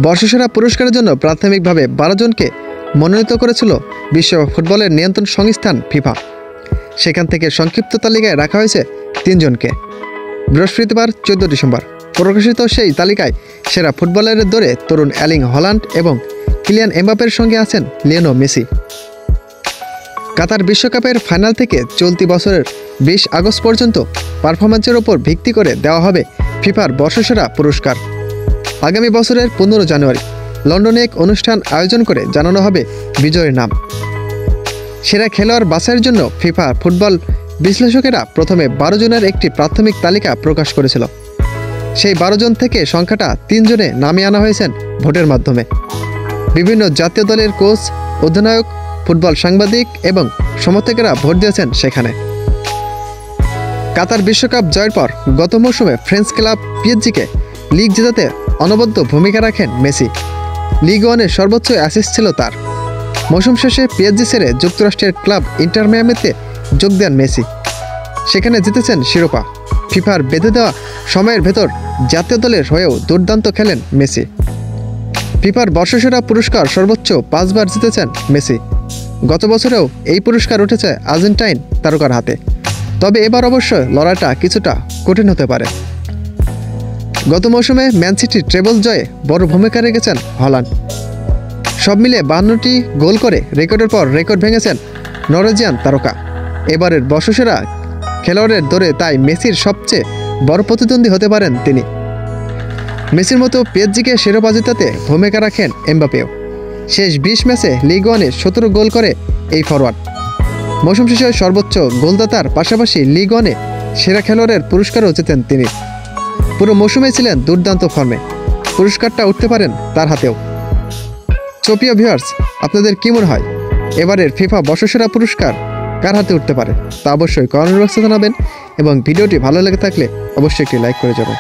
বর্ষসেরা পুরস্কারের জন্য প্রাথমিকভাবে 12 জনকে মনোনীত করেছিল বিশ্ব ফুটবলের নিয়ন্ত্রণ সংস্থান ফিফা। সেখান থেকে সংক্ষিপ্ত তালিকায় রাখা হয়েছে 3 জনকে। বৃহস্পতিবার 14 ডিসেম্বর প্রকাশিত সেই তালিকায় সেরা ফুটবলারের দৌড়ে তরুণ এর্লিং হল্যান্ড এবং কিলিয়ান এমবাপ্পের সঙ্গে আছেন লিওনেল মেসি। কাতার বিশ্বকাপের ফাইনাল থেকে চলতি বছরের 20 আগস্ট পর্যন্ত পারফরম্যান্সের ওপর ভিত্তি করে দেওয়া হবে ফিফার বর্ষসেরা পুরস্কার। আগামী বছরের 15 জানুয়ারি লন্ডনে এক অনুষ্ঠান আয়োজন করে জানানো হবে বিজয়ীর নাম। সেরা খেলোয়াড় বাছাইয়ের জন্য ফিফা ফুটবল বিশ্লেষকেরা প্রথমে 12 জনের একটি প্রাথমিক তালিকা প্রকাশ করেছিল। সেই 12 জন থেকে সংখ্যাটা 3 জনে নামিয়ে আনা হয়েছেন ভোটের মাধ্যমে। বিভিন্ন জাতীয় দলের কোচ, অধিনায়ক, ফুটবল সাংবাদিক এবং সমর্থকেরা ভোট দিয়েছেন সেখানে। কাতার বিশ্বকাপ জয়ের পর গত মৌসুমে ফ্রেঞ্চ ক্লাব পিএসজিকে লিগ জেতাতে অনবদ্য ভূমিকা রাখেন মেসি। লিগ ওয়ানের সর্বোচ্চ অ্যাসিস্ট ছিল তার। মৌসুম শেষে পিএসজি ছেড়ে যুক্তরাষ্ট্রের ক্লাব ইন্টার মিয়ামিতে যোগ দেন মেসি। সেখানে জিতেছেন শিরোপা। ফিফার বেঁধে দেওয়া সময়ের ভেতর জাতীয় দলের হয়েও দুর্দান্ত খেলেন মেসি। ফিফার বর্ষসেরা পুরস্কার সর্বোচ্চ 5 বার জিতেছেন মেসি। গত বছরেও এই পুরস্কার উঠেছে আর্জেন্টাইন তারকার হাতে। তবে এবার অবশ্য লড়াইটা কিছুটা কঠিন হতে পারে। গত মৌসুমে ম্যান সিটি ট্রেবল জয়ে বড় ভূমিকা রেখেছেন হল্যান্ড। সব মিলিয়ে 52টি গোল করে রেকর্ডের পর রেকর্ড ভেঙেছেন নরওয়েজিয়ান তারকা। এবারের বর্ষসেরা খেলোয়াড়ের দৌড়ে তাই মেসির সবচেয়ে বড় প্রতিদ্বন্দ্বী হতে পারেন তিনি। মেসির মতো পিএসজিকে শিরোপা জেতাতে ভূমিকা রাখেন এমবাপ্পেও। শেষ 20 ম্যাচে লিগ ওয়ানে 17 গোল করে এই ফরওয়ার্ড। মৌসুম শেষে সর্বোচ্চ গোলদাতার পাশাপাশি লিগ ওয়ানে সেরা খেলোয়াড়ের পুরস্কারও জেতেন তিনি। পুরো মৌসুমে ছিলেন দুর্দান্ত ফর্মে। পুরস্কারটা উঠতে পারেন তার হাতেও। প্রিয় ভিউয়ার্স, আপনাদের কি মনে হয় এবারের ফিফা বর্ষসেরা পুরস্কার কার হাতে উঠতে পারে তা অবশ্যই কমেন্ট বক্সে জানাবেন এবং ভিডিওটি ভালো লেগে থাকলে অবশ্যই একটি লাইক করে যাবেন।